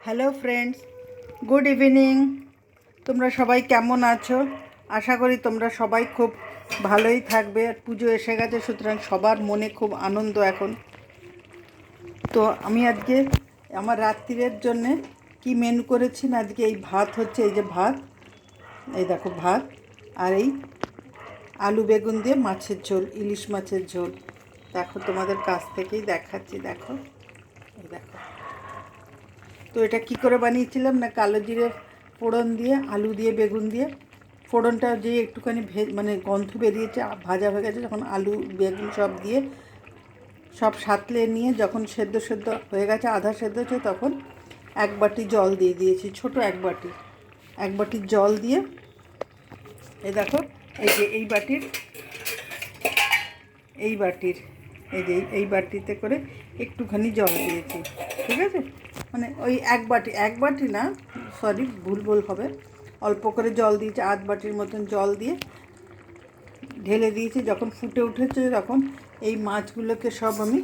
Hello friends, good evening. তোমরা সবাই কেমন আছো? আশা করি তোমরা সবাই খুব ভালোই থাকবে। আর পুজো এসে গেছে, সুতরাং সবার মনে খুব আনন্দ এখন। তো আমি আজকে আমার রাত্রিরের জন্যে কি মেনু করেছি না, আজকে এই ভাত হচ্ছে, এই যে ভাত, এই দেখো ভাত, আর এই আলু বেগুন দিয়ে মাছের ঝোল, ইলিশ মাছের ঝোল। দেখো তোমাদের কাছ থেকেই দেখাচ্ছি, দেখো এই দেখো। তো এটা কি করে বানিয়েছিলাম না, কালো জিরে ফোড়ন দিয়ে, আলু দিয়ে, বেগুন দিয়ে, ফোড়নটা যে একটুখানি মানে গন্ধ বেরিয়েছে, ভাজা হয়ে গেছে, যখন আলু বেগুন সব দিয়ে সব সাঁতলে নিয়ে যখন সেদ্ধ সেদ্ধ হয়ে গেছে, আধা সেদ্ধ হচ্ছে, তখন এক বাটি জল দিয়ে দিয়েছি, ছোট এক বাটি জল দিয়ে, এই দেখো, এই যে এই বাটিতে করে একটুখানি জল দিয়েছি, ঠিক আছে? মানে ওই এক বাটি না, সরি ভুল হবে, অল্প করে জল দিয়েছি, আধ বাটির মতন জল দিয়ে ঢেলে দিয়েছি। যখন ফুটে উঠেছে, তখন এই মাছগুলোকে সব আমি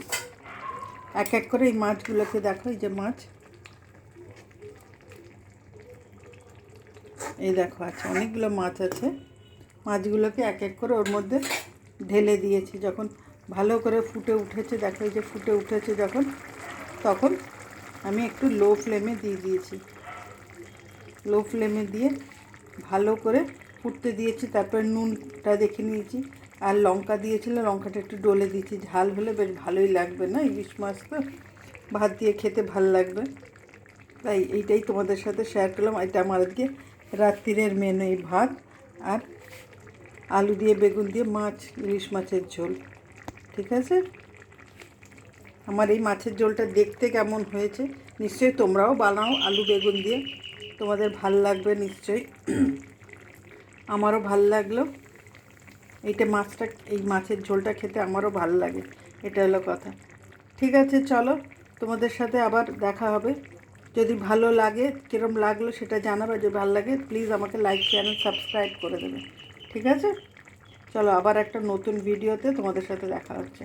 এক এক করে, এই মাছগুলোকে দেখো, এই যে মাছ, এই দেখো আছে অনেকগুলো মাছ আছে, মাছগুলোকে এক এক করে ওর মধ্যে ঢেলে দিয়েছি। যখন ভালো করে ফুটে উঠেছে, দেখো এই যে ফুটে উঠেছে যখন, তখন আমি একটু লো ফ্লেমে দিয়ে দিয়েছি, লো ফ্লেমে দিয়ে ভালো করে ফুটতে দিয়েছি। তারপর নুনটা দেখে নিয়েছি, আর লঙ্কা দিয়েছিলাম, লঙ্কাটা একটু ডলে দিয়েছি, ঝাল হলে বেশ ভালোই লাগবে না, ইলিশ মাছ তো ভাত দিয়ে খেতে ভাল লাগবে। তাই এইটাই তোমাদের সাথে শেয়ার করলাম। এটা আমার আজকে রাত্রিরের মেনু, এই ভাত আর আলু দিয়ে বেগুন দিয়ে মাছ, ইলিশ মাছের ঝোল, ঠিক আছে? আমার এই মাছের ঝোলটা দেখতে কেমন হয়েছে নিশ্চয়ই তোমরাও বানাও আলু বেগুন দিয়ে, তোমাদের ভাল লাগবে নিশ্চয়ই। আমারও ভাল লাগলো এই মাছের ঝোলটা খেতে আমারও ভাল লাগে, এটা হলো কথা। ঠিক আছে, চলো, তোমাদের সাথে আবার দেখা হবে। যদি ভালো লাগে, কীরকম লাগলো সেটা জানাবে। যদি ভালো লাগে প্লিজ আমাকে লাইক, চ্যানেল সাবস্ক্রাইব করে দেবে, ঠিক আছে? চলো, আবার একটা নতুন ভিডিওতে তোমাদের সাথে দেখা হচ্ছে।